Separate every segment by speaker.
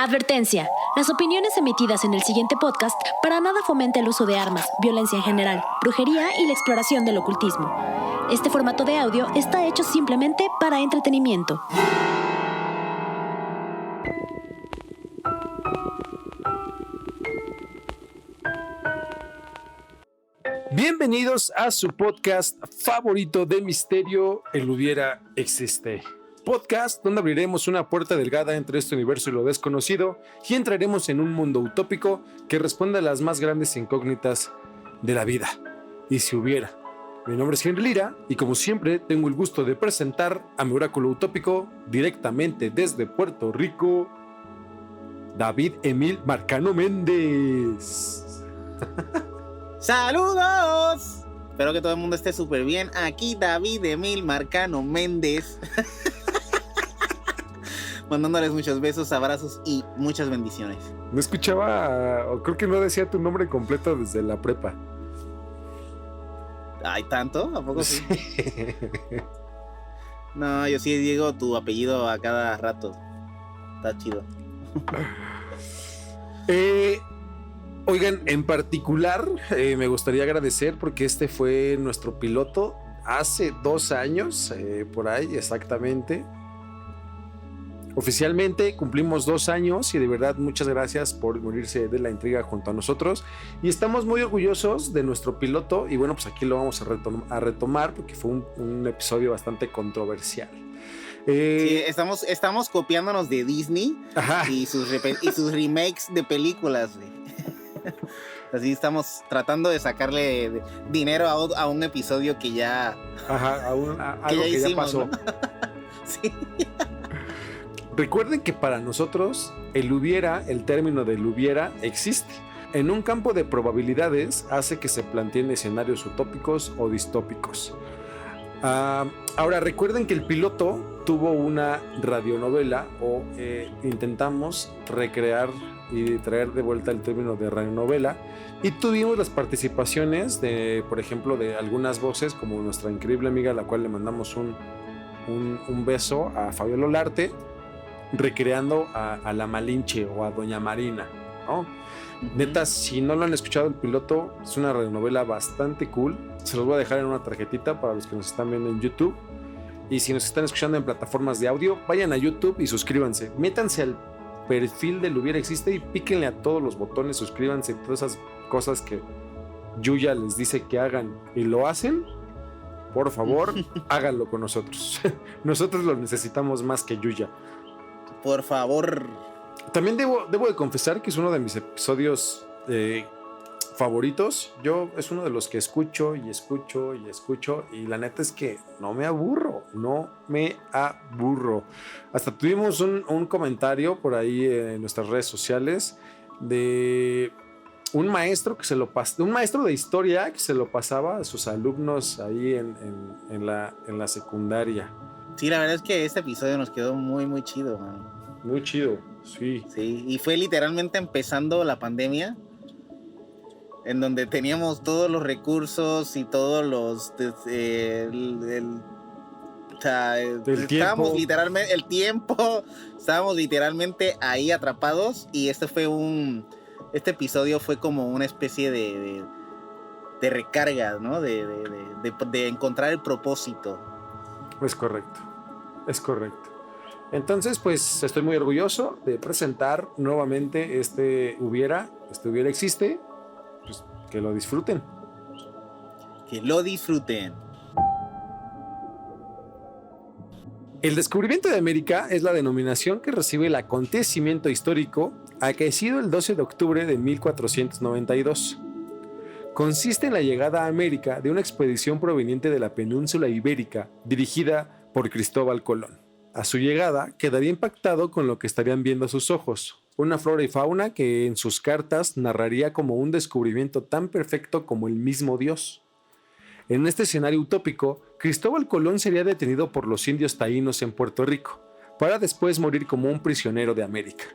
Speaker 1: Advertencia. Las opiniones emitidas en el siguiente podcast para nada fomenta el uso de armas, violencia en general, brujería y la exploración del ocultismo. Este formato de audio está hecho simplemente para entretenimiento.
Speaker 2: Bienvenidos a su podcast favorito de misterio, El Hubiera Existe. Podcast donde abriremos una puerta delgada entre este universo y lo desconocido y entraremos en un mundo utópico que responde a las más grandes incógnitas de la vida. Y si hubiera. Mi nombre es Henry Lira y como siempre tengo el gusto de presentar a mi oráculo utópico directamente desde Puerto Rico, David Emil Marcano Méndez.
Speaker 3: ¡Saludos! Espero que todo el mundo esté súper bien. Aquí David Emil Marcano Méndez. Mandándoles muchos besos, abrazos y muchas bendiciones.
Speaker 2: No escuchaba, o creo que no decía tu nombre completo desde la prepa.
Speaker 3: ¿Hay tanto? ¿A poco sí? No, yo sí digo tu apellido a cada rato. Está chido.
Speaker 2: Oigan, en particular me gustaría agradecer porque este fue nuestro piloto hace 2 años, por ahí exactamente. Oficialmente cumplimos 2 años y de verdad muchas gracias por morirse de la intriga junto a nosotros y estamos muy orgullosos de nuestro piloto y bueno, pues aquí lo vamos a retomar porque fue un episodio bastante controversial.
Speaker 3: Sí, estamos copiándonos de Disney.
Speaker 2: Ajá.
Speaker 3: y sus remakes de películas, güey. Así estamos tratando de sacarle dinero a un episodio que ya...
Speaker 2: Ajá, algo
Speaker 3: que ya hicimos,
Speaker 2: ya pasó.
Speaker 3: ¿no? Sí.
Speaker 2: Recuerden que para nosotros el término del hubiera existe. En un campo de probabilidades hace que se planteen escenarios utópicos o distópicos. Ahora recuerden que el piloto tuvo una radionovela o intentamos recrear y traer de vuelta el término de radionovela y tuvimos las participaciones de, por ejemplo, de algunas voces como nuestra increíble amiga a la cual le mandamos un beso a Fabiola Olarte, recreando a la Malinche o a Doña Marina, ¿no? Neta, si no lo han escuchado el piloto, es una radionovela bastante cool. Se los voy a dejar en una tarjetita para los que nos están viendo en YouTube. Y si nos están escuchando en plataformas de audio, vayan a YouTube y suscríbanse. Métanse al perfil del Hubiera Existe y píquenle a todos los botones, suscríbanse, todas esas cosas que Yuya les dice que hagan y lo hacen. Por favor, háganlo con nosotros. Nosotros lo necesitamos más que Yuya.
Speaker 3: Por favor.
Speaker 2: También debo de confesar que es uno de mis episodios favoritos. Yo es uno de los que escucho y la neta es que no me aburro. Hasta tuvimos un comentario por ahí en nuestras redes sociales de un maestro un maestro de historia que se lo pasaba a sus alumnos ahí en la secundaria.
Speaker 3: Sí, la verdad es que este episodio nos quedó muy, muy chido, man.
Speaker 2: Muy chido, sí.
Speaker 3: Sí, y fue literalmente empezando la pandemia, en donde teníamos todos los recursos y todos los... Estábamos literalmente ahí atrapados y este episodio fue como una especie de recarga, ¿no? De encontrar el propósito.
Speaker 2: Es correcto. Entonces, pues estoy muy orgulloso de presentar nuevamente este hubiera existe. Pues que lo disfruten. El descubrimiento de América es la denominación que recibe el acontecimiento histórico acaecido el 12 de octubre de 1492. Consiste en la llegada a América de una expedición proveniente de la península ibérica dirigida por Cristóbal Colón. A su llegada quedaría impactado con lo que estarían viendo sus ojos, una flora y fauna que en sus cartas narraría como un descubrimiento tan perfecto como el mismo Dios. En este escenario utópico, Cristóbal Colón sería detenido por los indios taínos en Puerto Rico, para después morir como un prisionero de América.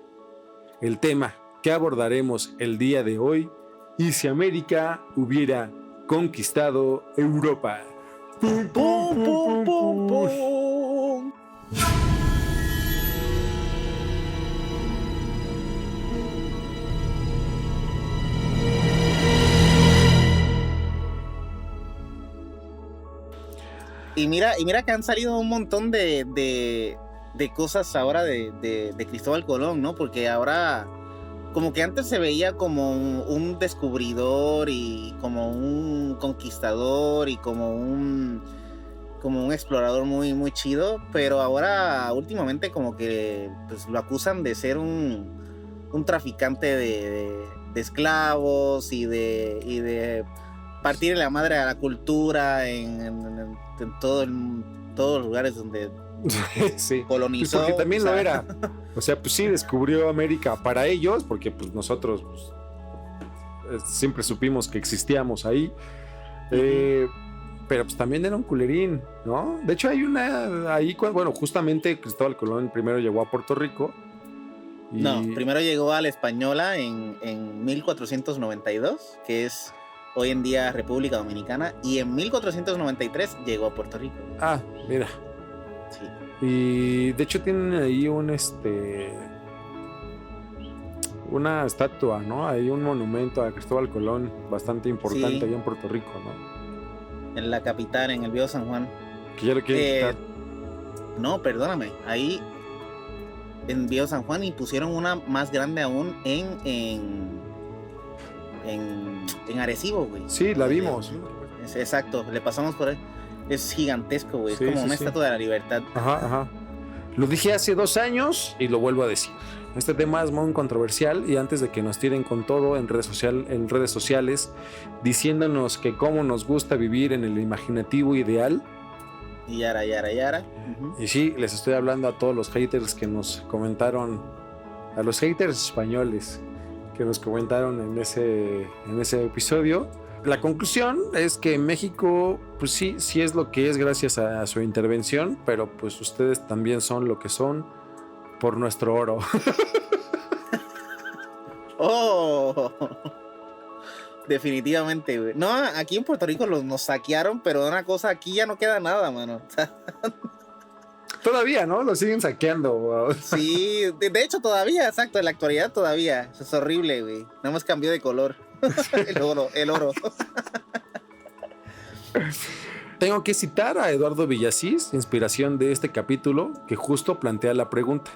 Speaker 2: El tema que abordaremos el día de hoy: ¿y si América hubiera conquistado Europa? ¡Pum, pum, pum, pum, pum!
Speaker 3: Y mira que han salido un montón de cosas ahora de Cristóbal Colón, ¿no? Porque ahora, como que antes se veía como un descubridor y como un conquistador y como un explorador muy, muy chido, pero ahora últimamente como que pues, lo acusan de ser un traficante de esclavos y de partir la madre a la cultura en todos los lugares donde
Speaker 2: Sí,
Speaker 3: colonizó.
Speaker 2: pues porque también lo era. O sea, pues sí, descubrió América para ellos, porque pues nosotros pues, siempre supimos que existíamos ahí. Pero pues también era un culerín, ¿no? De hecho hay una ahí, bueno, justamente Cristóbal Colón primero llegó a Puerto Rico.
Speaker 3: No, primero llegó a la Española en 1492, que es hoy en día República Dominicana, y en 1493 llegó a Puerto Rico.
Speaker 2: Ah, mira.
Speaker 3: Sí.
Speaker 2: Y de hecho tienen ahí una estatua, ¿no? Hay un monumento a Cristóbal Colón bastante importante allá en Puerto Rico, ¿no?
Speaker 3: En la capital, en el Viejo San Juan.
Speaker 2: Que ya lo quieren quitar.
Speaker 3: No, perdóname. Ahí en Viejo San Juan y pusieron una más grande aún en Arecibo, güey.
Speaker 2: Sí, la vimos.
Speaker 3: Exacto, le pasamos por ahí. Es gigantesco, güey. Es como una estatua de la libertad.
Speaker 2: Ajá. Lo dije hace 2 años y lo vuelvo a decir. Este tema es muy controversial y antes de que nos tiren con todo en redes sociales diciéndonos que cómo nos gusta vivir en el imaginativo ideal.
Speaker 3: Y yara.
Speaker 2: Y sí, les estoy hablando a todos los haters que nos comentaron, a los haters españoles que nos comentaron en ese episodio. La conclusión es que México, pues sí es lo que es gracias a su intervención, pero pues ustedes también son lo que son por nuestro oro.
Speaker 3: Oh, definitivamente, güey. No, aquí en Puerto Rico nos saquearon, pero una cosa, aquí ya no queda nada, mano.
Speaker 2: Todavía, ¿no? Lo siguen saqueando, wow.
Speaker 3: Sí, de hecho todavía, exacto, en la actualidad todavía. Es horrible, güey. Nada más cambió de color. El oro.
Speaker 2: Tengo que citar a Eduardo Villasís, inspiración de este capítulo, que justo plantea la pregunta.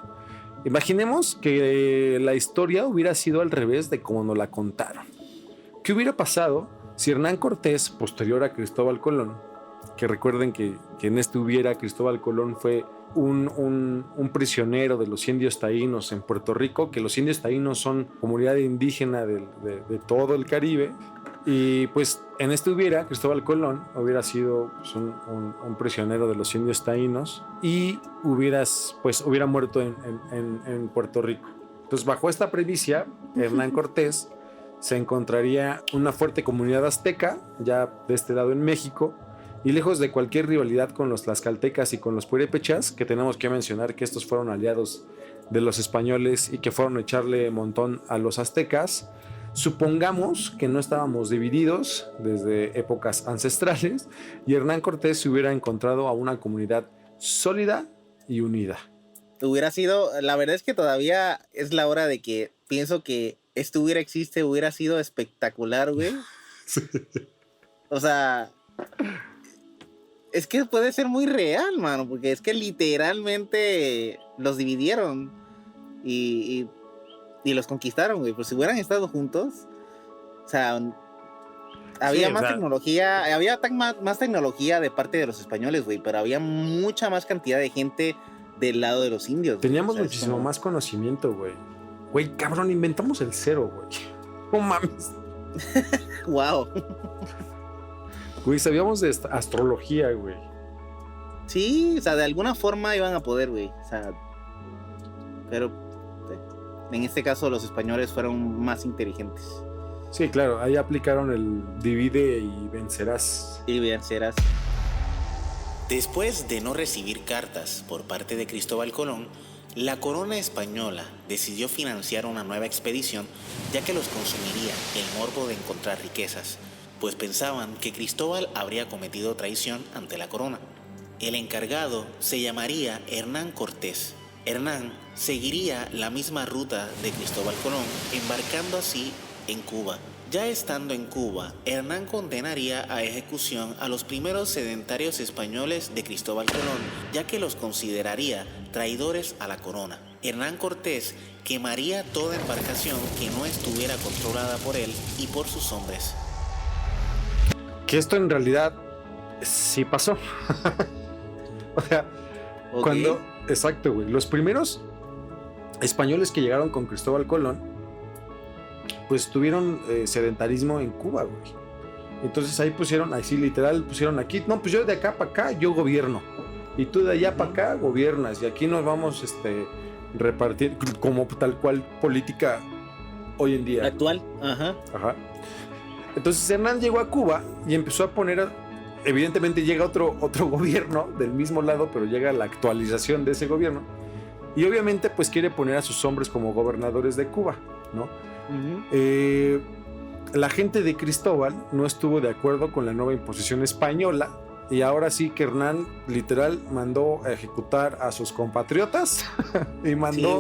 Speaker 2: Imaginemos que la historia hubiera sido al revés de como nos la contaron. ¿Qué hubiera pasado si Hernán Cortés, posterior a Cristóbal Colón, que recuerden que en Cristóbal Colón fue un prisionero de los indios taínos en Puerto Rico, que los indios taínos son comunidad indígena de todo el Caribe, y pues en Cristóbal Colón hubiera sido pues, un prisionero de los indios taínos y hubiera muerto en Puerto Rico. Entonces, bajo esta premisa, Hernán Cortés se encontraría una fuerte comunidad azteca ya de este lado en México, y lejos de cualquier rivalidad con los tlaxcaltecas y con los purépechas, que tenemos que mencionar que estos fueron aliados de los españoles y que fueron a echarle montón a los aztecas, supongamos que no estábamos divididos desde épocas ancestrales y Hernán Cortés se hubiera encontrado a una comunidad sólida y unida.
Speaker 3: La verdad es que todavía es la hora de que pienso que esto hubiera sido espectacular, güey.
Speaker 2: Sí.
Speaker 3: O sea, es que puede ser muy real, mano, porque es que literalmente los dividieron y los conquistaron, güey. Pero si hubieran estado juntos, o sea, había más tecnología, había más tecnología de parte de los españoles, güey, pero había mucha más cantidad de gente del lado de los indios.
Speaker 2: Teníamos muchísimo más conocimiento, güey. Güey, cabrón, inventamos el 0, güey. No mames.
Speaker 3: Wow.
Speaker 2: Güey, sabíamos de astrología, güey.
Speaker 3: Sí, o sea, de alguna forma iban a poder, güey. O sea, pero en este caso los españoles fueron más inteligentes.
Speaker 2: Sí, claro, ahí aplicaron el divide y vencerás.
Speaker 3: Y vencerás.
Speaker 4: Después de no recibir cartas por parte de Cristóbal Colón, la corona española decidió financiar una nueva expedición, ya que los consumiría el morbo de encontrar riquezas, pues pensaban que Cristóbal habría cometido traición ante la corona. El encargado se llamaría Hernán Cortés. Hernán seguiría la misma ruta de Cristóbal Colón, embarcando así en Cuba, Ya estando en Cuba, Hernán condenaría a ejecución a los primeros sedentarios españoles de Cristóbal Colón, ya que los consideraría traidores a la corona. Hernán Cortés quemaría toda embarcación que no estuviera controlada por él y por sus hombres.
Speaker 2: Que esto en realidad sí pasó. O sea,
Speaker 3: Ok.
Speaker 2: exacto, güey. Los primeros españoles que llegaron con Cristóbal Colón pues tuvieron sedentarismo en Cuba, güey. Entonces ahí pusieron, así literal, pusieron aquí, no, pues yo de acá para acá, yo gobierno. Y tú de allá para acá gobiernas. Y aquí nos vamos repartir como tal cual política hoy en día.
Speaker 3: Actual. Ajá.
Speaker 2: Ajá. Entonces Hernán llegó a Cuba y empezó a poner, evidentemente llega otro gobierno del mismo lado, pero llega la actualización de ese gobierno. Y obviamente pues quiere poner a sus hombres como gobernadores de Cuba, ¿no? La gente de Cristóbal no estuvo de acuerdo con la nueva imposición española y ahora sí que Hernán literal mandó a ejecutar a sus compatriotas y mandó...
Speaker 3: Sí,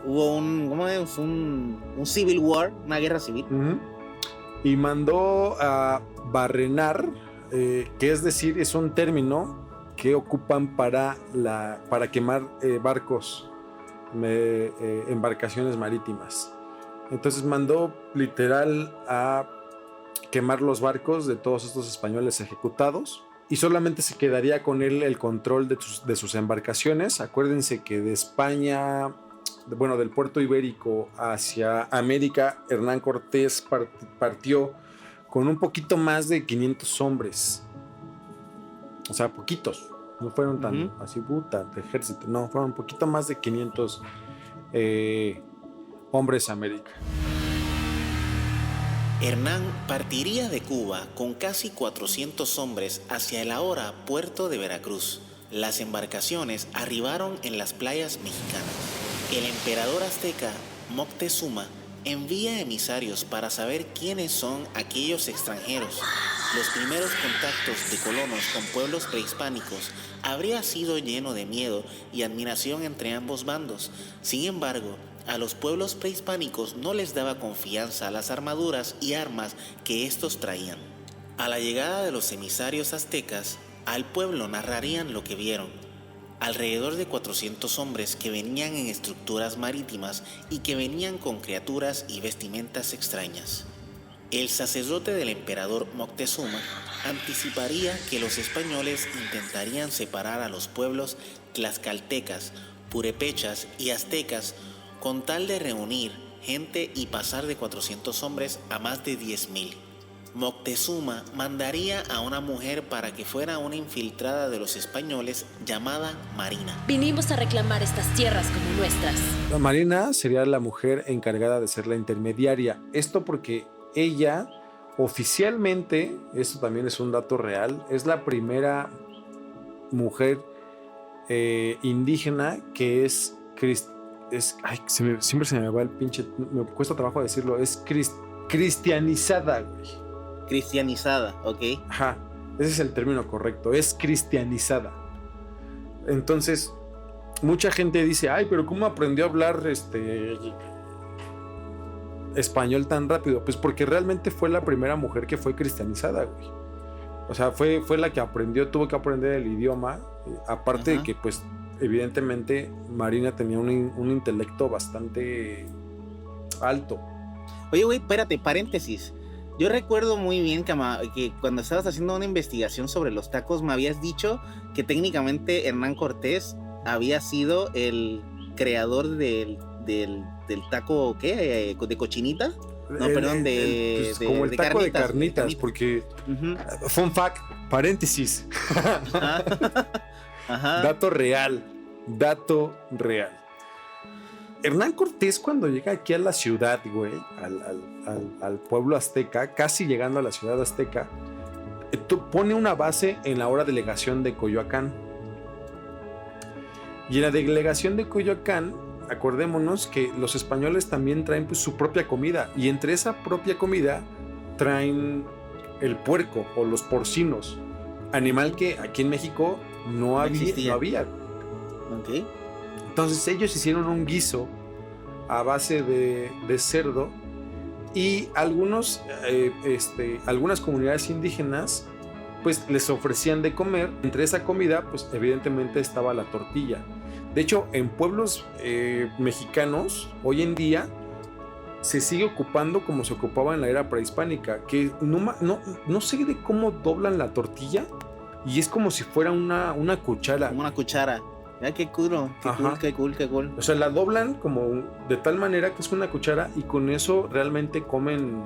Speaker 3: hubo un civil war, una guerra civil.
Speaker 2: Y mandó a barrenar, que es decir, es un término que ocupan para quemar barcos, embarcaciones marítimas. Entonces mandó literal a quemar los barcos de todos estos españoles ejecutados y solamente se quedaría con él el control de sus embarcaciones. Acuérdense que de España, bueno, del puerto ibérico hacia América, Hernán Cortés partió con un poquito más de 500 hombres. O sea, poquitos. No fueron tan así, puta, de ejército. No, fueron un poquito más de 500 hombres a América.
Speaker 4: Hernán partiría de Cuba con casi 400 hombres hacia el ahora puerto de Veracruz. Las embarcaciones arribaron en las playas mexicanas. El emperador azteca Moctezuma envía emisarios para saber quiénes son aquellos extranjeros. Los primeros contactos de colonos con pueblos prehispánicos habría sido lleno de miedo y admiración entre ambos bandos. Sin embargo, a los pueblos prehispánicos no les daba confianza las armaduras y armas que estos traían. A la llegada de los emisarios aztecas, al pueblo narrarían lo que vieron. Alrededor de 400 hombres que venían en estructuras marítimas y que venían con criaturas y vestimentas extrañas. El sacerdote del emperador Moctezuma anticiparía que los españoles intentarían separar a los pueblos tlaxcaltecas, purépechas y aztecas con tal de reunir gente y pasar de 400 hombres a más de 10,000. Moctezuma mandaría a una mujer para que fuera una infiltrada de los españoles llamada Marina.
Speaker 1: Vinimos a reclamar estas tierras como nuestras.
Speaker 2: La Marina sería la mujer encargada de ser la intermediaria. Esto porque ella oficialmente, esto también es un dato real, es la primera mujer indígena que es siempre se me va el pinche, me cuesta trabajo decirlo, es cristianizada, güey.
Speaker 3: Cristianizada, ok.
Speaker 2: Ajá, ese es el término correcto, es cristianizada. Entonces, mucha gente dice, ay, pero ¿cómo aprendió a hablar español tan rápido? Pues porque realmente fue la primera mujer que fue cristianizada, güey. O sea, fue la que aprendió, tuvo que aprender el idioma, aparte de que, pues, evidentemente Marina tenía un intelecto bastante alto.
Speaker 3: Oye, güey, espérate, paréntesis. Yo recuerdo muy bien que cuando estabas haciendo una investigación sobre los tacos me habías dicho que técnicamente Hernán Cortés había sido el creador del taco, ¿qué? ¿De cochinita? No, perdón,
Speaker 2: pues, como el taco de carnitas, porque fun fact, paréntesis.
Speaker 3: Ajá.
Speaker 2: Dato real. Hernán Cortés, cuando llega aquí a la ciudad, güey, al pueblo azteca, casi llegando a la ciudad azteca, pone una base en la ahora delegación de Coyoacán. Y en la delegación de Coyoacán, acordémonos que los españoles también traen, pues, su propia comida, y entre esa propia comida traen el puerco o los porcinos, animal que aquí en México no había.
Speaker 3: Okay.
Speaker 2: Entonces ellos hicieron un guiso a base de cerdo y algunas comunidades indígenas pues les ofrecían de comer. Entre esa comida pues evidentemente estaba la tortilla. De hecho, en pueblos mexicanos hoy en día se sigue ocupando como se ocupaba en la era prehispánica, que no sé de cómo doblan la tortilla y es como si fuera una cuchara.
Speaker 3: Como una cuchara. Ya, qué cool, qué cool.
Speaker 2: O sea, la doblan como de tal manera que es una cuchara y con eso realmente comen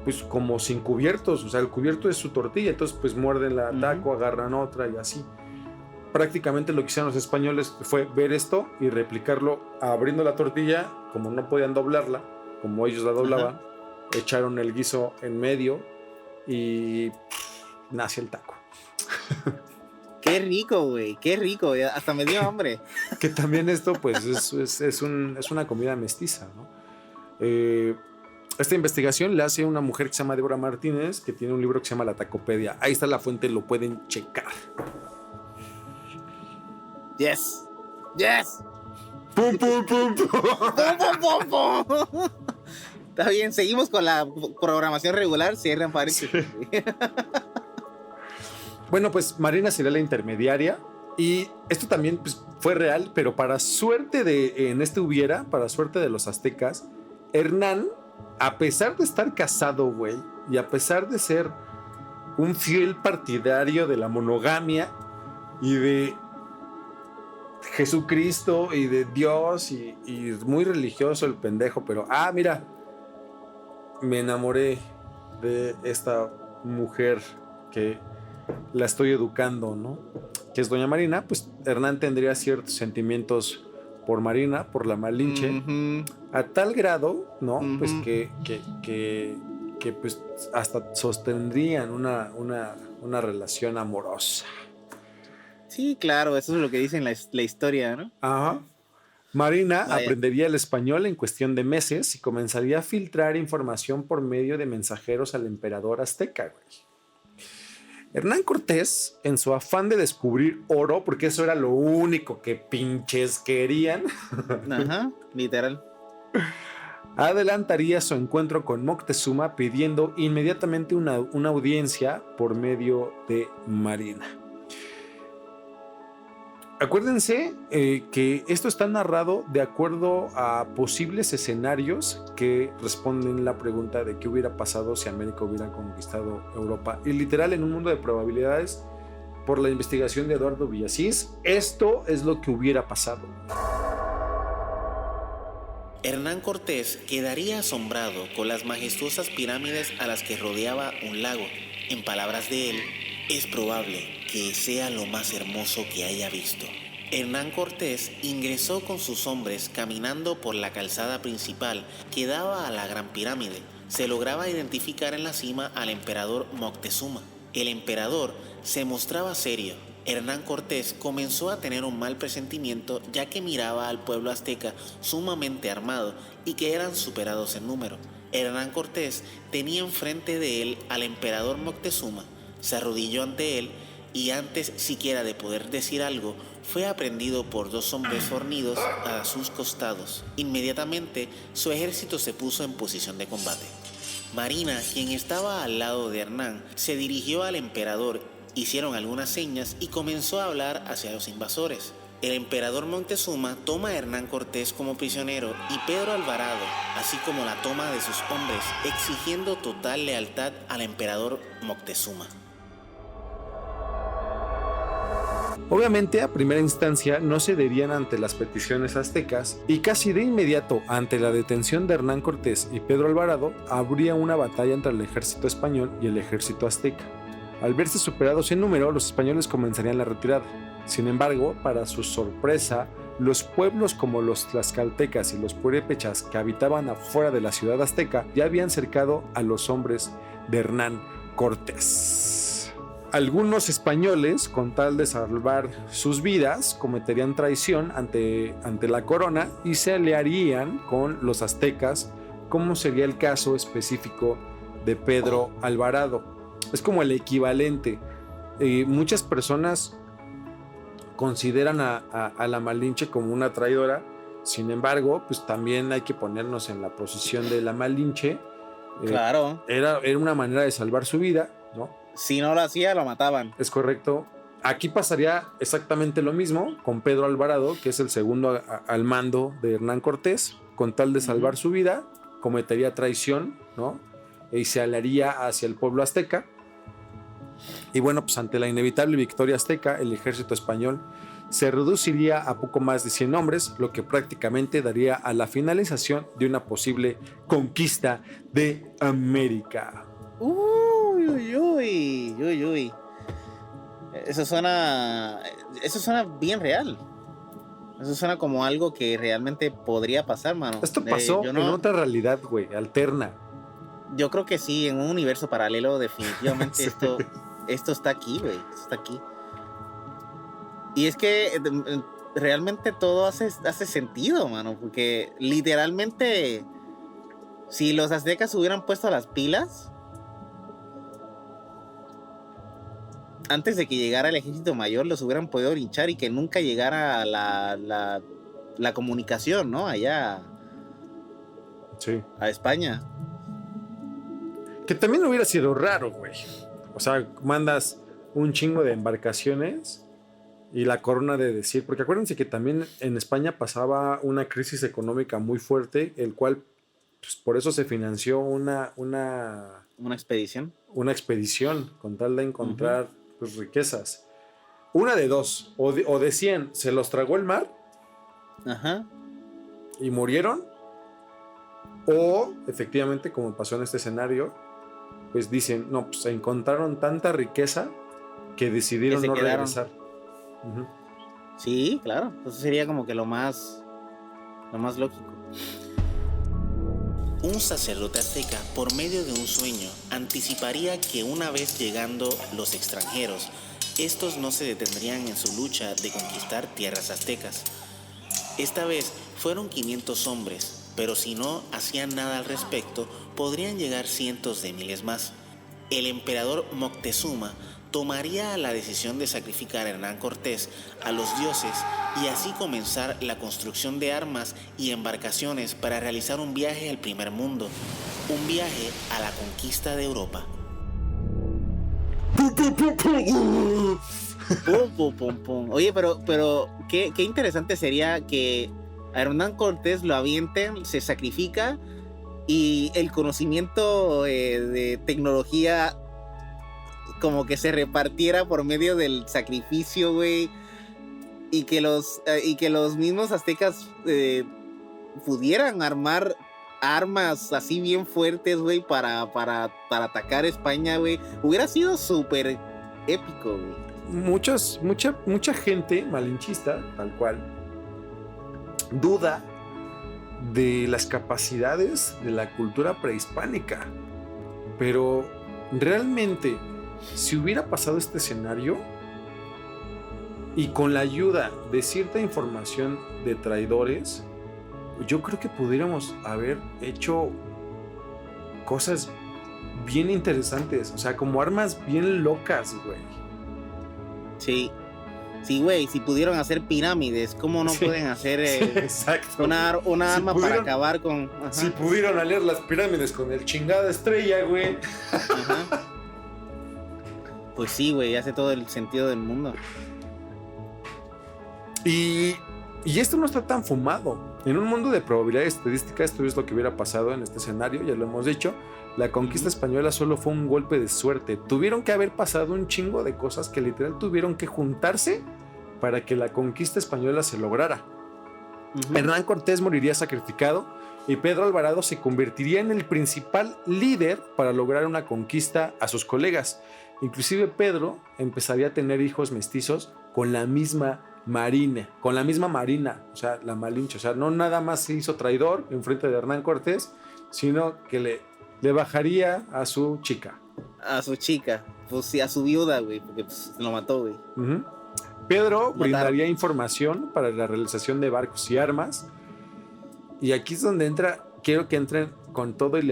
Speaker 2: pues como sin cubiertos. O sea, el cubierto es su tortilla, entonces pues muerden la taco, agarran otra y así. Prácticamente lo que hicieron los españoles fue ver esto y replicarlo abriendo la tortilla, como no podían doblarla, como ellos la doblaban, echaron el guiso en medio y nació el taco.
Speaker 3: Qué rico, güey, qué rico, hasta me dio hambre.
Speaker 2: Que también esto pues es una comida mestiza, ¿no? Esta investigación la hace una mujer que se llama Débora Martínez, que tiene un libro que se llama La Tacopedia. Ahí está la fuente, lo pueden checar.
Speaker 3: Yes.
Speaker 2: Pum, pum, pum, pum.
Speaker 3: Está bien, seguimos con la programación regular, cierran paréntesis. Sí.
Speaker 2: Bueno, pues Marina sería la intermediaria y esto también pues, fue real, pero para suerte para suerte de los aztecas, Hernán, a pesar de estar casado, güey, y a pesar de ser un fiel partidario de la monogamia y de Jesucristo y de Dios y muy religioso el pendejo, pero mira, me enamoré de esta mujer que la estoy educando, ¿no? Que es doña Marina. Pues Hernán tendría ciertos sentimientos por Marina, por la Malinche, a tal grado, ¿no? Pues que pues hasta sostendrían una relación amorosa.
Speaker 3: Sí, claro, eso es lo que dice en la historia, ¿no?
Speaker 2: Ajá. Marina aprendería el español en cuestión de meses y comenzaría a filtrar información por medio de mensajeros al emperador azteca, güey. Hernán Cortés, en su afán de descubrir oro, porque eso era lo único que pinches querían.
Speaker 3: Ajá, literal.
Speaker 2: Adelantaría su encuentro con Moctezuma pidiendo inmediatamente una audiencia por medio de Marina. Acuérdense que esto está narrado de acuerdo a posibles escenarios que responden la pregunta de qué hubiera pasado si América hubiera conquistado Europa. Y literal, en un mundo de probabilidades, por la investigación de Eduardo Villasís, esto es lo que hubiera pasado.
Speaker 4: Hernán Cortés quedaría asombrado con las majestuosas pirámides a las que rodeaba un lago. En palabras de él, es probable que sea lo más hermoso que haya visto. Hernán Cortés ingresó con sus hombres caminando por la calzada principal que daba a la Gran Pirámide. Se lograba identificar en la cima al emperador Moctezuma. El emperador se mostraba serio. Hernán Cortés comenzó a tener un mal presentimiento ya que miraba al pueblo azteca sumamente armado y que eran superados en número. Hernán Cortés tenía enfrente de él al emperador Moctezuma. Se arrodilló ante él y antes siquiera de poder decir algo, fue aprendido por dos hombres fornidos a sus costados. Inmediatamente, su ejército se puso en posición de combate. Marina, quien estaba al lado de Hernán, se dirigió al emperador, hicieron algunas señas y comenzó a hablar hacia los invasores. El emperador Moctezuma toma a Hernán Cortés como prisionero y Pedro Alvarado, así como la toma de sus hombres, exigiendo total lealtad al emperador Moctezuma.
Speaker 2: Obviamente, a primera instancia no cederían ante las peticiones aztecas y casi de inmediato, ante la detención de Hernán Cortés y Pedro Alvarado, habría una batalla entre el ejército español y el ejército azteca. Al verse superados en número, los españoles comenzarían la retirada. Sin embargo, para su sorpresa, los pueblos como los tlaxcaltecas y los purépechas que habitaban afuera de la ciudad azteca ya habían cercado a los hombres de Hernán Cortés. Algunos españoles, con tal de salvar sus vidas, cometerían traición ante la corona y se aliarían con los aztecas, como sería el caso específico de Pedro Alvarado. Es como el equivalente. Muchas personas consideran a la Malinche como una traidora. Sin embargo, pues también hay que ponernos en la posición de la Malinche.
Speaker 3: Claro.
Speaker 2: Era una manera de salvar su vida, ¿no?
Speaker 3: Si no lo hacía, lo mataban.
Speaker 2: Es correcto. Aquí pasaría exactamente lo mismo con Pedro Alvarado, que es el segundo al mando de Hernán Cortés. Con tal de salvar su vida, cometería traición, ¿no? Y se aliaría hacia el pueblo azteca. Y bueno, pues ante la inevitable victoria azteca, el ejército español se reduciría a poco más de 100 hombres, lo que prácticamente daría a la finalización de una posible conquista de América.
Speaker 3: Uy, uy, uy, uy, uy. Eso suena bien real. Eso suena como algo que realmente podría pasar, mano.
Speaker 2: Esto pasó en otra realidad, güey, alterna.
Speaker 3: Yo creo que sí, en un universo paralelo, definitivamente sí. Esto está aquí, güey. Esto está aquí. Y es que realmente todo hace sentido, mano. Porque literalmente, si los aztecas hubieran puesto las pilas, antes de que llegara el ejército mayor, los hubieran podido linchar y que nunca llegara la comunicación, ¿no? Allá.
Speaker 2: Sí.
Speaker 3: A España.
Speaker 2: Que también hubiera sido raro, güey. O sea, mandas un chingo de embarcaciones y la corona de decir, porque acuérdense que también en España pasaba una crisis económica muy fuerte, el cual, pues, por eso se financió una
Speaker 3: expedición.
Speaker 2: Una expedición con tal de encontrar pues, riquezas. Una de dos, o decían, se los tragó el mar.
Speaker 3: Ajá.
Speaker 2: Y murieron. O efectivamente, como pasó en este escenario, pues dicen, no, pues encontraron tanta riqueza que decidieron no regresar.
Speaker 3: Sí, claro. Eso sería como que lo más lógico.
Speaker 4: Un sacerdote azteca, por medio de un sueño, anticiparía que una vez llegando los extranjeros, estos no se detendrían en su lucha de conquistar tierras aztecas. Esta vez fueron 500 hombres, pero si no hacían nada al respecto, podrían llegar cientos de miles más. El emperador Moctezuma tomaría la decisión de sacrificar a Hernán Cortés a los dioses y así comenzar la construcción de armas y embarcaciones para realizar un viaje al primer mundo, un viaje a la conquista de Europa.
Speaker 3: Oye, pero qué interesante sería que a Hernán Cortés lo avienten, se sacrifica y el conocimiento de tecnología como que se repartiera por medio del sacrificio, güey, y que los mismos aztecas pudieran armar armas así bien fuertes, güey, para atacar España, güey. Hubiera sido súper épico, güey.
Speaker 2: Mucha gente malinchista, tal cual, duda de las capacidades de la cultura prehispánica. Pero realmente, si hubiera pasado este escenario y con la ayuda de cierta información de traidores, yo creo que pudiéramos haber hecho cosas bien interesantes, o sea, como armas bien locas, güey.
Speaker 3: Sí, güey, si pudieron hacer pirámides, ¿cómo no pueden hacer una arma para acabar con... Ajá.
Speaker 2: Si pudieron aliar las pirámides con el chingada estrella, güey.
Speaker 3: Ajá. Pues sí, güey, hace todo el sentido del mundo.
Speaker 2: Y esto no está tan fumado. En un mundo de probabilidad estadística, esto es lo que hubiera pasado en este escenario, ya lo hemos dicho. La conquista española solo fue un golpe de suerte. Tuvieron que haber pasado un chingo de cosas que literal tuvieron que juntarse para que la conquista española se lograra. Hernán Cortés moriría sacrificado y Pedro Alvarado se convertiría en el principal líder para lograr una conquista a sus colegas. Inclusive Pedro empezaría a tener hijos mestizos con la misma marina, o sea, la Malinche. O sea, no nada más se hizo traidor en frente de Hernán Cortés, sino que le bajaría a su chica.
Speaker 3: A su chica, pues sí, a su viuda, güey, porque pues, lo mató, güey.
Speaker 2: Pedro brindaría información para la realización de barcos y armas. Y aquí es donde quiero que entren con todo el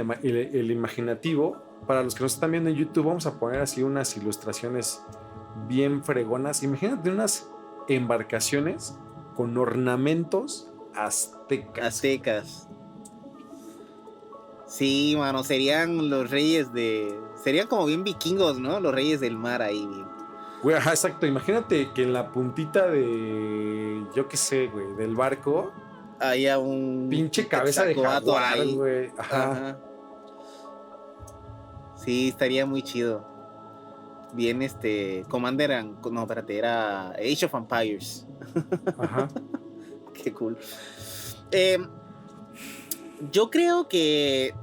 Speaker 2: imaginativo. Para los que nos están viendo en YouTube, vamos a poner así unas ilustraciones bien fregonas. Imagínate unas embarcaciones con ornamentos aztecas.
Speaker 3: Aztecas. Sí, mano, serían los reyes de... Serían como bien vikingos, ¿no? Los reyes del mar ahí, bien.
Speaker 2: Güey, ajá, exacto. Imagínate que en la puntita de, yo qué sé, güey, del barco,
Speaker 3: Había un...
Speaker 2: pinche cabeza de
Speaker 3: Quetzalcóatl
Speaker 2: jaguar,
Speaker 3: ahí.
Speaker 2: güey. Ajá.
Speaker 3: Ajá. Sí, estaría muy chido. Bien, Commander no, espérate, era Age of Empires.
Speaker 2: Ajá.
Speaker 3: Qué cool. Yo creo que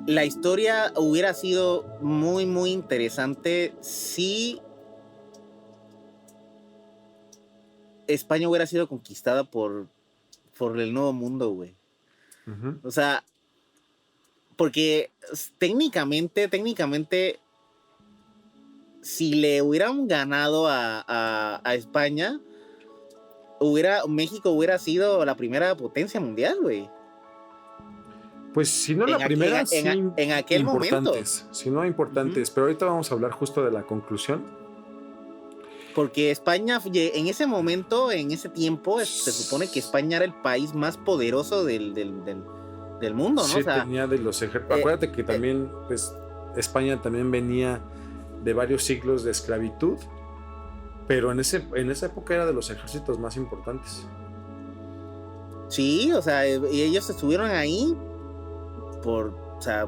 Speaker 3: la historia hubiera sido muy, muy interesante si España hubiera sido conquistada por el Nuevo Mundo, güey.
Speaker 2: Uh-huh.
Speaker 3: O sea, porque técnicamente, si le hubieran ganado a España, México hubiera sido la primera potencia mundial, güey.
Speaker 2: Pues si no la primera, sí,
Speaker 3: en aquel
Speaker 2: importantes,
Speaker 3: momento.
Speaker 2: si no importantes, pero ahorita vamos a hablar justo de la conclusión.
Speaker 3: Porque España, en ese momento, en ese tiempo, se supone que España era el país más poderoso del mundo, ¿no?
Speaker 2: Sí,
Speaker 3: o sea,
Speaker 2: tenía de los ejércitos. Acuérdate que también, pues, España también venía de varios siglos de esclavitud, pero en esa época era de los ejércitos más importantes.
Speaker 3: Sí, o sea, y ellos estuvieron ahí por, o sea,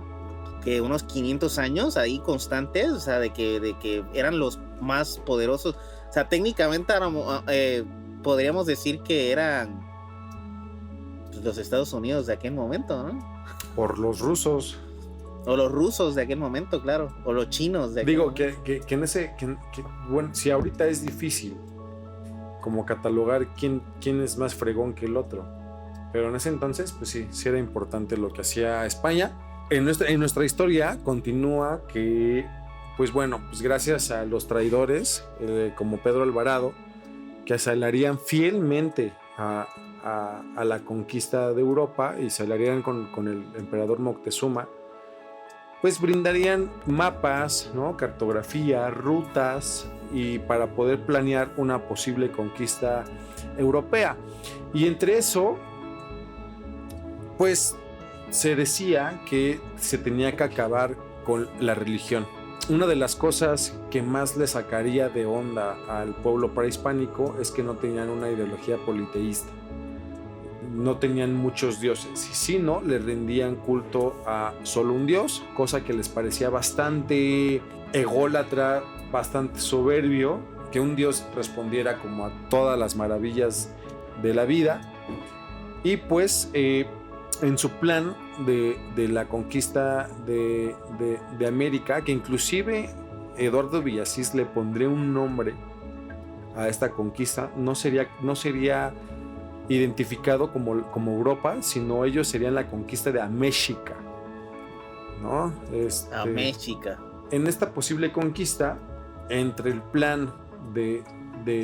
Speaker 3: que unos 500 años ahí constantes, o sea, de que eran los más poderosos. O sea, técnicamente podríamos decir que eran los Estados Unidos de aquel momento, ¿no?
Speaker 2: Por los rusos.
Speaker 3: O los rusos de aquel momento, claro. O los chinos de aquel momento.
Speaker 2: Que en bueno, si ahorita es difícil como catalogar quién es más fregón que el otro. Pero en ese entonces, pues sí era importante lo que hacía España. En nuestra historia continúa que, pues bueno, pues gracias a los traidores, como Pedro Alvarado, que se aliarían fielmente a la conquista de Europa y se aliarían con el emperador Moctezuma, pues brindarían mapas, ¿no? Cartografía, rutas, y para poder planear una posible conquista europea. Y entre eso, pues se decía que se tenía que acabar con la religión. Una de las cosas que más le sacaría de onda al pueblo prehispánico es que no tenían una ideología politeísta. No tenían muchos dioses, y si no, le rendían culto a solo un dios, cosa que les parecía bastante ególatra, bastante soberbio, que un dios respondiera como a todas las maravillas de la vida. Y pues en su plan de la conquista de América, que inclusive Eduardo Villasís le pondría un nombre a esta conquista, no sería identificado como Europa, sino ellos serían la conquista de Améxica, ¿no?
Speaker 3: Améxica.
Speaker 2: En esta posible conquista, entre el plan de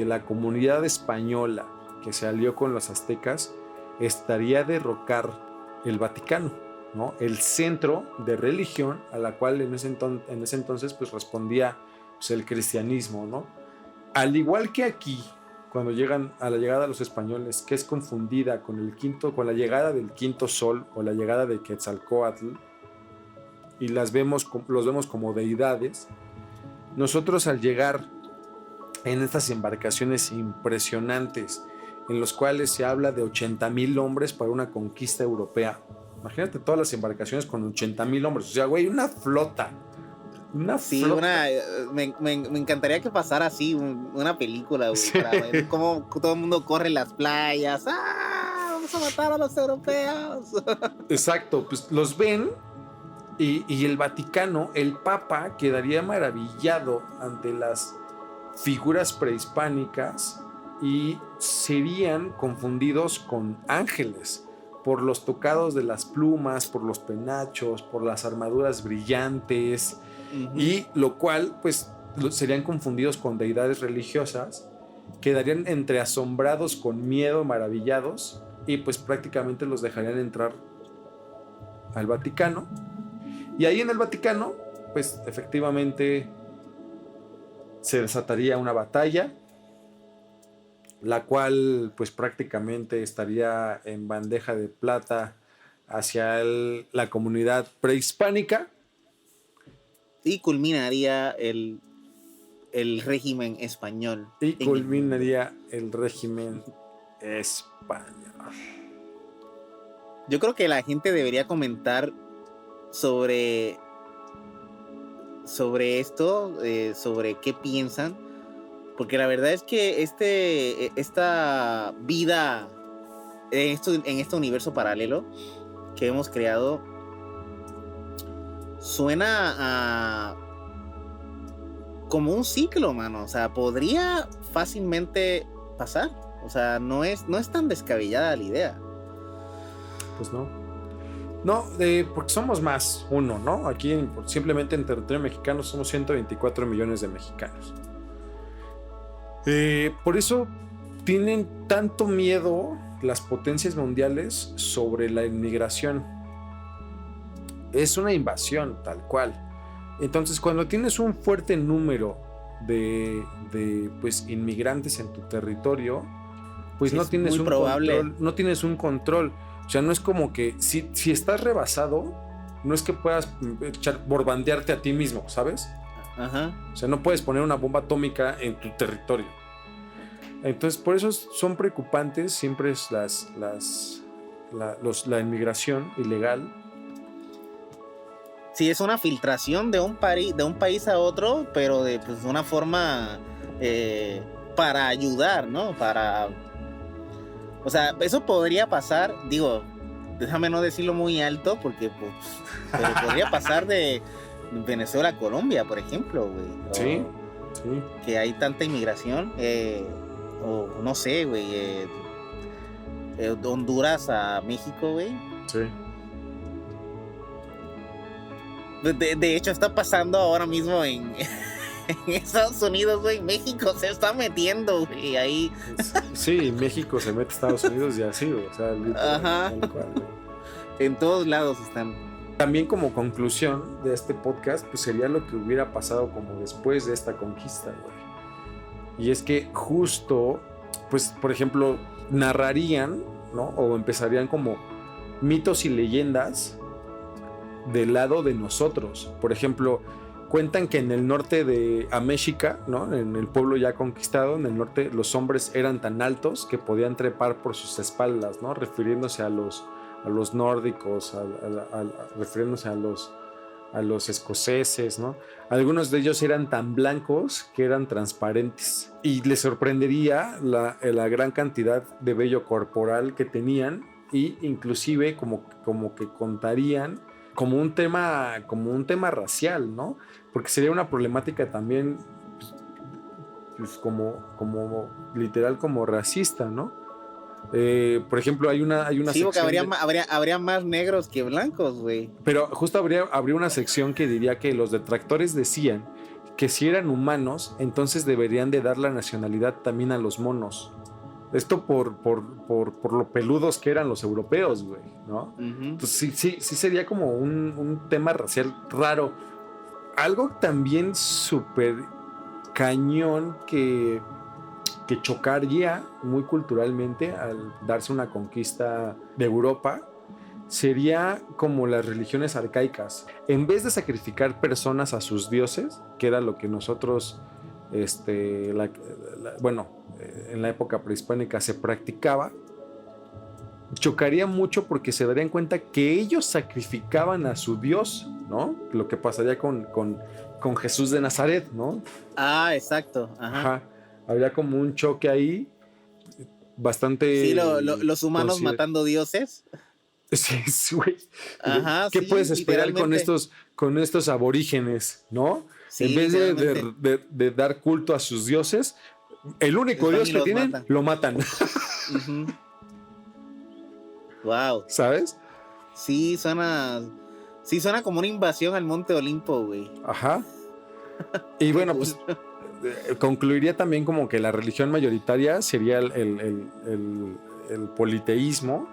Speaker 2: la comunidad española que se alió con los aztecas, estaría derrocar el Vaticano, ¿no? El centro de religión a la cual en ese entonces pues respondía, pues, el cristianismo, ¿no? Al igual que aquí, cuando llegan a la llegada de los españoles, que es confundida con la llegada del quinto sol o la llegada de Quetzalcóatl, y los vemos como deidades, nosotros al llegar en estas embarcaciones impresionantes, en los cuales se habla de 80,000 hombres para una conquista europea. Imagínate todas las embarcaciones con 80,000 hombres. O sea, güey, una flota.
Speaker 3: Me encantaría que pasara así una película, güey, sí, para ver cómo todo el mundo corre en las playas. ¡Ah! Vamos a matar a los europeos.
Speaker 2: Exacto, pues los ven y el Vaticano, el Papa, quedaría maravillado ante las figuras prehispánicas y serían confundidos con ángeles por los tocados de las plumas, por los penachos, por las armaduras brillantes. Uh-huh. Y lo cual, pues, serían confundidos con deidades religiosas, quedarían entre asombrados, con miedo, maravillados, y pues prácticamente los dejarían entrar al Vaticano. Y ahí en el Vaticano, pues efectivamente se desataría una batalla la cual pues prácticamente estaría en bandeja de plata hacia la comunidad prehispánica.
Speaker 3: Y culminaría el régimen español.
Speaker 2: Y culminaría el régimen español.
Speaker 3: Yo creo que la gente debería comentar sobre esto, sobre qué piensan, porque la verdad es que esta vida en este universo paralelo que hemos creado suena como un ciclo, mano. O sea, podría fácilmente pasar. O sea, no es tan descabellada la idea.
Speaker 2: Pues no. No, porque somos más uno, ¿no? Aquí simplemente en territorio mexicano somos 124 millones de mexicanos. Por eso tienen tanto miedo las potencias mundiales sobre la inmigración. Es una invasión tal cual. Entonces, cuando tienes un fuerte número de pues, inmigrantes en tu territorio, pues no tienes un control. No tienes un control. O sea, no es como que si estás rebasado, no es que puedas borbandearte a ti mismo, ¿sabes?
Speaker 3: Ajá.
Speaker 2: O sea, no puedes poner una bomba atómica en tu territorio. Entonces, por eso son preocupantes siempre es la inmigración ilegal.
Speaker 3: Sí, es una filtración de un país a otro, pero de pues, una forma para ayudar, ¿no? O sea, eso podría pasar, digo, déjame no decirlo muy alto, porque pues, pero podría pasar de Venezuela a Colombia, por ejemplo, güey.
Speaker 2: Sí.
Speaker 3: Que hay tanta inmigración, o no sé, güey, Honduras a México, güey.
Speaker 2: Sí.
Speaker 3: De hecho, está pasando ahora mismo en Estados Unidos, güey. México se está metiendo, güey, ahí.
Speaker 2: Sí, México se mete a Estados Unidos y así, o sea,
Speaker 3: ajá.
Speaker 2: Tal cual,
Speaker 3: en todos lados están.
Speaker 2: También como conclusión de este podcast, pues sería lo que hubiera pasado como después de esta conquista, güey. Y es que justo, pues, por ejemplo, narrarían, ¿no? O empezarían como mitos y leyendas del lado de nosotros. Por ejemplo, cuentan que en el norte de Améxica, ¿no? En el pueblo ya conquistado, en el norte, los hombres eran tan altos que podían trepar por sus espaldas, ¿no? Refiriéndose a los nórdicos, refiriéndose a los escoceses, ¿no? Algunos de ellos eran tan blancos que eran transparentes. Y les sorprendería la gran cantidad de vello corporal que tenían, y inclusive como que contarían como un tema racial, ¿no? Porque sería una problemática también, pues como literal como racista, ¿no? Por ejemplo, hay una
Speaker 3: sí, porque
Speaker 2: sección
Speaker 3: habría más negros que blancos, güey.
Speaker 2: Pero justo habría una sección que diría que los detractores decían que si eran humanos, entonces deberían de dar la nacionalidad también a los monos. Esto por lo peludos que eran los europeos, güey, ¿no? Uh-huh. Entonces sí sería como un tema racial raro. Algo también súper cañón que chocaría muy culturalmente al darse una conquista de Europa sería como las religiones arcaicas. En vez de sacrificar personas a sus dioses, que era lo que nosotros en la época prehispánica se practicaba, chocaría mucho porque se darían cuenta que ellos sacrificaban a su Dios, ¿no? Lo que pasaría con Jesús de Nazaret, ¿no?
Speaker 3: Ah, exacto. Ajá.
Speaker 2: Habría como un choque ahí bastante...
Speaker 3: Sí, los humanos matando dioses.
Speaker 2: Sí, güey.
Speaker 3: Ajá,
Speaker 2: ¿Qué puedes esperar con estos aborígenes, no? Sí, en vez de dar culto a sus dioses, el único dios que tienen, lo matan.
Speaker 3: Uh-huh. Wow.
Speaker 2: ¿Sabes?
Speaker 3: Sí, suena como una invasión al Monte Olimpo, güey.
Speaker 2: Ajá. Y bueno, pues concluiría también como que la religión mayoritaria sería el politeísmo.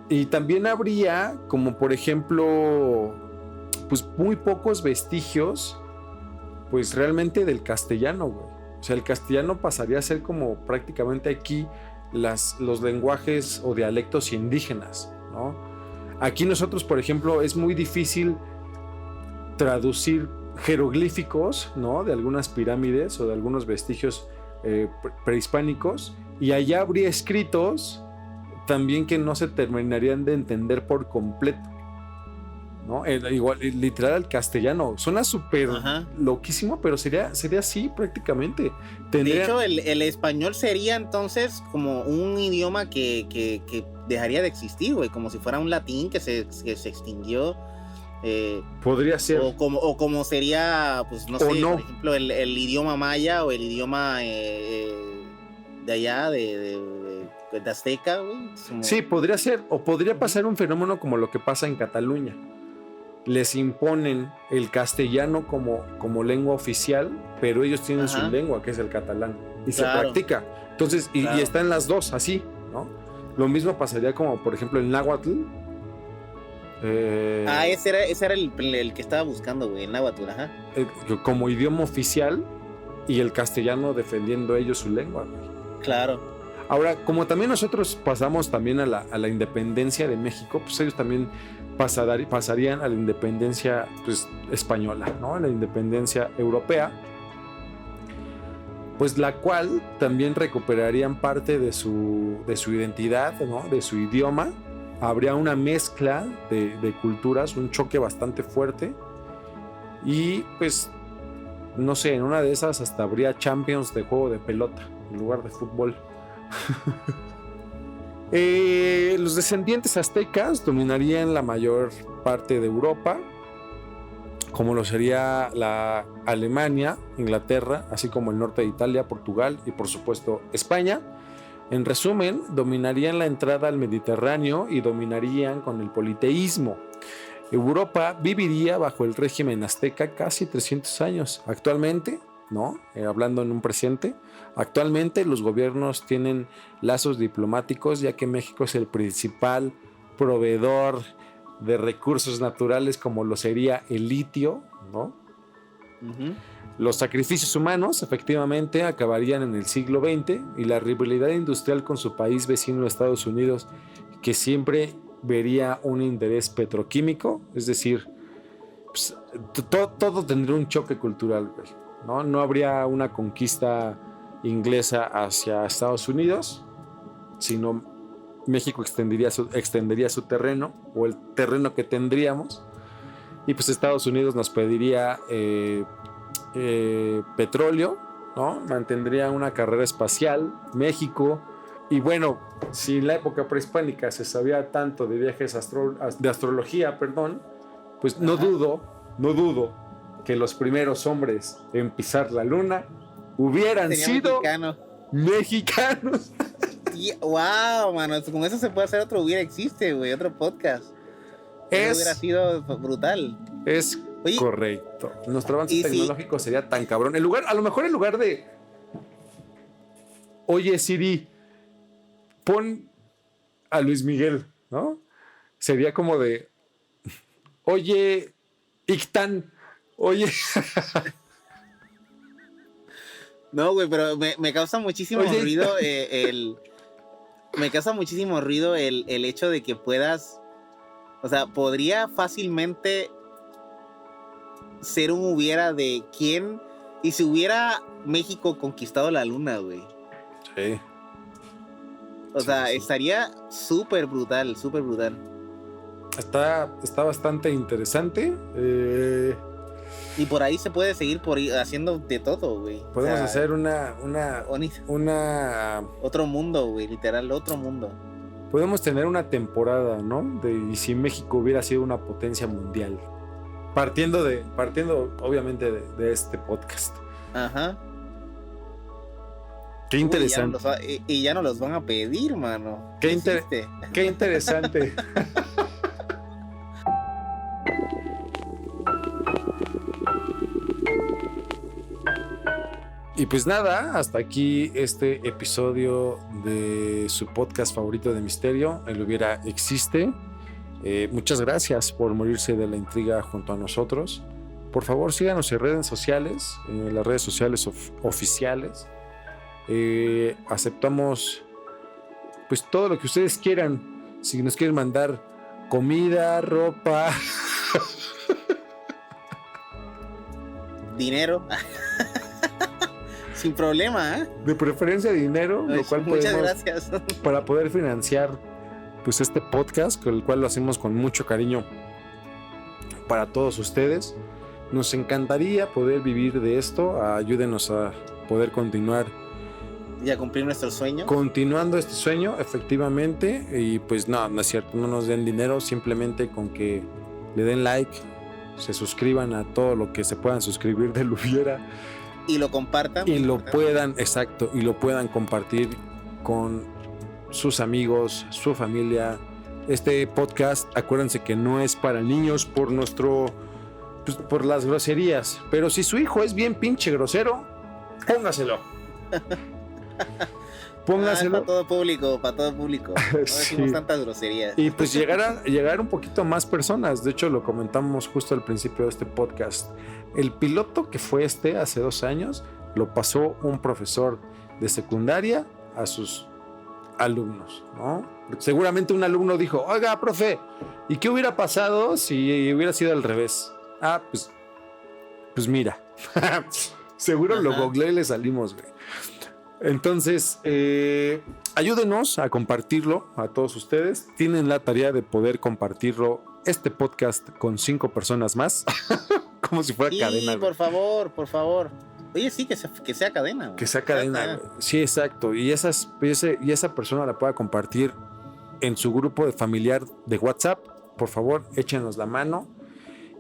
Speaker 2: Y también habría como, por ejemplo, pues muy pocos vestigios, pues realmente del castellano, güey. O sea, el castellano pasaría a ser como prácticamente aquí los lenguajes o dialectos indígenas, ¿no? Aquí nosotros, por ejemplo, es muy difícil traducir jeroglíficos, ¿no? De algunas pirámides o de algunos vestigios prehispánicos, y allá habría escritos también que no se terminarían de entender por completo, ¿no? Igual, literal al castellano suena súper loquísimo, pero sería así prácticamente.
Speaker 3: De hecho, el español sería entonces como un idioma que dejaría de existir, güey, como si fuera un latín que se extinguió.
Speaker 2: Podría ser.
Speaker 3: O como sería, pues no sé, no. Por ejemplo, el idioma maya o el idioma de allá, de azteca, güey. Como...
Speaker 2: Sí, podría ser. O podría pasar un fenómeno como lo que pasa en Cataluña. Les imponen el castellano como lengua oficial, pero ellos tienen su lengua, que es el catalán. Y se practica. Entonces, y están las dos así, ¿no? Lo mismo pasaría como, por ejemplo, el náhuatl.
Speaker 3: Ese era el que estaba buscando, güey, el náhuatl,
Speaker 2: como idioma oficial y el castellano defendiendo ellos su lengua, güey.
Speaker 3: Claro.
Speaker 2: Ahora, como también nosotros pasamos también a la independencia de México, pues ellos también pasarían a la independencia, pues, española, ¿no? A la independencia europea, pues la cual también recuperarían parte de su identidad, ¿no? De su idioma. Habría una mezcla de culturas, un choque bastante fuerte, y pues no sé, en una de esas hasta habría Champions de juego de pelota en lugar de fútbol. Los descendientes aztecas dominarían la mayor parte de Europa, como lo sería la Alemania, Inglaterra, así como el norte de Italia, Portugal y por supuesto España. En resumen, dominarían la entrada al Mediterráneo y dominarían con el politeísmo. Europa viviría bajo el régimen azteca casi 300 años. Actualmente, ¿no? Hablando en un presente, actualmente los gobiernos tienen lazos diplomáticos, ya que México es el principal proveedor de recursos naturales, como lo sería el litio, ¿no? Los sacrificios humanos efectivamente acabarían en el siglo XX, y la rivalidad industrial con su país vecino Estados Unidos, que siempre vería un interés petroquímico, es decir, pues, todo tendría un choque cultural, ¿no? No habría una conquista inglesa hacia Estados Unidos, sino México extendería su terreno, o el terreno que tendríamos, y pues Estados Unidos nos pediría petróleo, ¿no? Mantendría una carrera espacial, México. Y bueno, si en la época prehispánica se sabía tanto de viajes de astrología, pues no dudo que los primeros hombres en pisar la luna hubieran sido mexicanos.
Speaker 3: Wow, mano, con eso se puede hacer otro existe, güey, otro podcast. Eso hubiera sido brutal.
Speaker 2: Es correcto. Nuestro avance tecnológico sería tan cabrón. A lo mejor en lugar de oye Siri, pon a Luis Miguel, ¿no? Sería como de oye Ictán, oye.
Speaker 3: No, güey, pero me causa muchísimo ruido me causa muchísimo ruido el hecho de que puedas, o sea, podría fácilmente ser un hubiera de quién, y si hubiera México conquistado la luna, güey.
Speaker 2: Sí.
Speaker 3: O sea, estaría súper brutal, súper brutal.
Speaker 2: Está bastante interesante.
Speaker 3: Y por ahí se puede seguir haciendo de todo, güey.
Speaker 2: Podemos hacer una
Speaker 3: otro mundo, güey, literal, otro mundo.
Speaker 2: Podemos tener una temporada, ¿no? Y si México hubiera sido una potencia mundial. Partiendo obviamente de este podcast.
Speaker 3: Ajá.
Speaker 2: Qué interesante.
Speaker 3: Y ya no los van a pedir, mano.
Speaker 2: Qué interesante. Y pues nada, hasta aquí este episodio de su podcast favorito de misterio, El Hubiera Existe. Muchas gracias por morirse de la intriga junto a nosotros, por favor síganos en redes sociales, en las redes sociales oficiales. Aceptamos pues todo lo que ustedes quieran. Si nos quieren mandar comida, ropa,
Speaker 3: dinero. Sin problema, ¿eh?
Speaker 2: De preferencia dinero, lo cual
Speaker 3: muchas
Speaker 2: podemos,
Speaker 3: gracias.
Speaker 2: para poder financiar pues este podcast, con el cual lo hacemos con mucho cariño para todos ustedes. Nos encantaría poder vivir de esto. Ayúdenos a poder continuar
Speaker 3: Y a cumplir nuestro sueño.
Speaker 2: continuando este sueño, efectivamente. Y pues no es cierto, no nos den dinero, simplemente con que le den like, se suscriban a todo lo que se puedan suscribir de Luviera
Speaker 3: Y lo compartan.
Speaker 2: y lo puedan, exacto, y lo puedan compartir con sus amigos, su familia. Este podcast, acuérdense que no es para niños por por las groserías, pero si su hijo es bien pinche grosero, póngaselo. Póngaselo.
Speaker 3: Para todo público, para todo público. No decimos
Speaker 2: Sí.
Speaker 3: tantas groserías.
Speaker 2: Y pues llegar un poquito más personas. De hecho, lo comentamos justo al principio de este podcast. El piloto que fue hace 2 años, lo pasó un profesor de secundaria a sus alumnos, ¿no? Seguramente un alumno dijo, oiga, profe, ¿y qué hubiera pasado si hubiera sido al revés? Ah, pues mira. Seguro lo googleé y le salimos, güey. Entonces, ayúdenos a compartirlo a todos ustedes. Tienen la tarea de poder compartirlo, este podcast, con 5 personas más. Como si fuera
Speaker 3: Sí,
Speaker 2: cadena, güey.
Speaker 3: por favor. Oye, sí, que sea cadena. Güey.
Speaker 2: Que sea cadena, güey. Sí, exacto. Y esa persona la pueda compartir en su grupo de familiar de WhatsApp. Por favor, échenos la mano.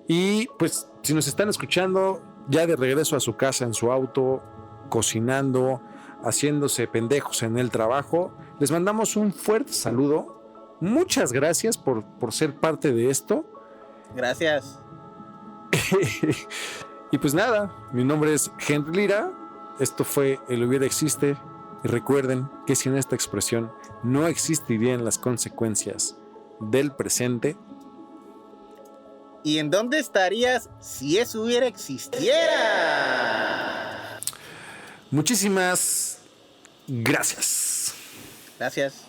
Speaker 2: Y pues, si nos están escuchando ya de regreso a su casa, en su auto, cocinando, haciéndose pendejos en el trabajo, les mandamos un fuerte saludo. Muchas gracias por ser parte de esto.
Speaker 3: Gracias.
Speaker 2: Y pues nada, mi nombre es Henry Lira. Esto fue El Hubiera Existe. Y recuerden que sin esta expresión no existirían las consecuencias del presente.
Speaker 3: ¿Y en dónde estarías si eso hubiera existiera?
Speaker 2: Muchísimas gracias.
Speaker 3: Gracias.